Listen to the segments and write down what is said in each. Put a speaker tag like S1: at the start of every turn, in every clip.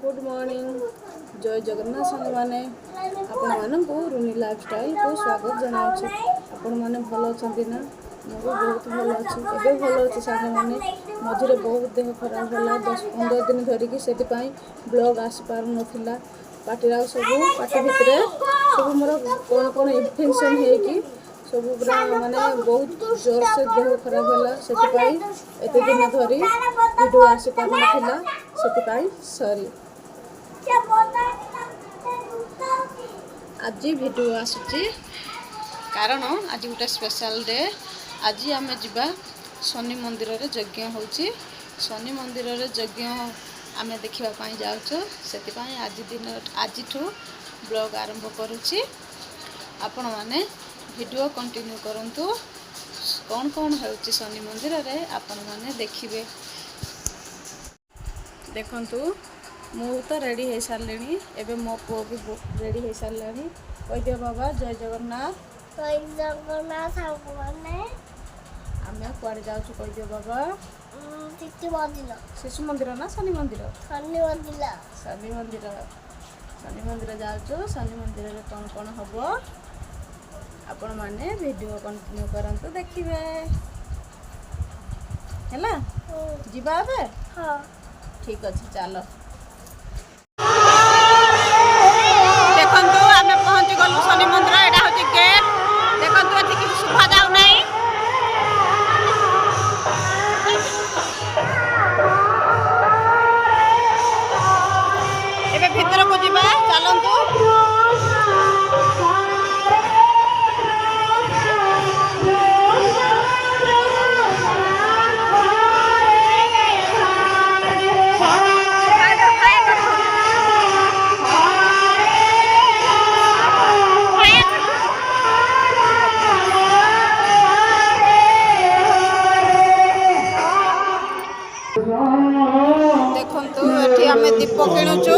S1: Good morning जय जगन्नाथ सांग मैंने आपण मानक रुनी लाइफस्टाइल को स्वागत जनाऊँ। आपण मैंने भल अच्छा ना मोर बहुत भल अच्छी एवं भल अच्छे सांग मैंने मझे बहुत देह खराब है 10-15 दिन धरिकी से ब्लॉग आसी पार नाला पाटिरा सब पाटी भितर सब मोर कौन कौन इन्फेक्शन है सब पूरा माने बहुत जोर से देह खराब है से एत दिन धरी वीडियो आसी पार नाला से सॉरी आज वीडियो आसूची कारण आज गोटे स्पेशल डे। आज आम जा शनि मंदिर रे यज्ञ होची शनि मंदिर रे यज्ञ आम देखापी जाऊँ से आज दिन आज ब्लॉग आरंभ करुच्ची। आपण मैंने वीडियो कंटिन्यू करंतु कौन कौन होची शनि मंदिर रे आपण मैंने देखिए। देखंतु मु तो रेडी हो सारे एवं मो पुओ भी रेडी हो सारे। कह दियो बाबा जय जगन्नाथ।
S2: जय जगन्नाथ
S1: आम कड़े जाऊँ कह दियो बाबा। शिशु मंदिर ना शनि मंदिर शनि मंदिर जाऊँ। शनि मंदिर रे कौन कौन हम आपण मैंने वीडियो कंटिन्यू करंतु देखिए है जीवा हाँ ठीक अच्छे चलो देखो आम पहुँची गलु शनि मंदिर। यहाँ हूँ गेट देखो ये किसी शुभा जाऊ ना ए भीतर को जीवा चलतु। देखंतु एठी आमे दीप किणुचु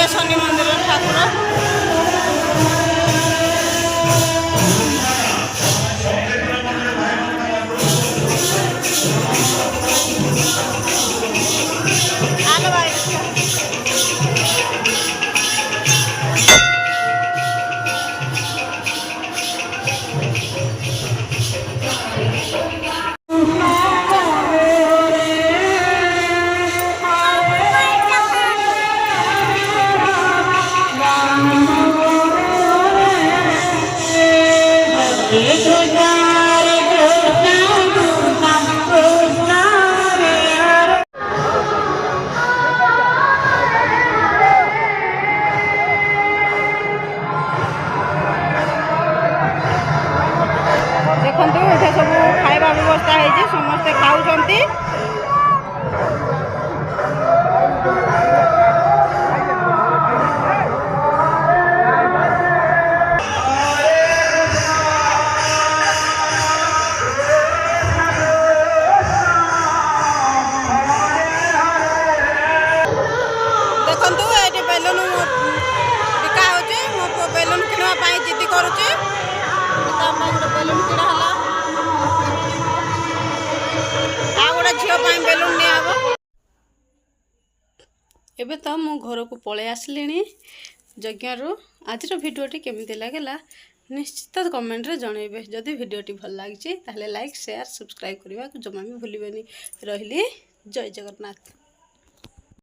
S1: शनि मंदिर ठाकुर देखो ये सब खाଇବା व्यवस्था है समस्ते खाऊंती। देखो ये बेलून बिका हो बेलून किणवाई जिद करुच्ची बेलून किणा गोटे झील बेलून निब। एबे तो मु घर को पलि आसली यज्ञ आज भिडियोटी केमिति लागला निश्चित कमेंट रे जनइबे। जदि भिडियोटी भल लगी ताहले लाइक शेयर सब्सक्राइब करने को जमा भी भूलिबेनी। रहिली जय जगन्नाथ।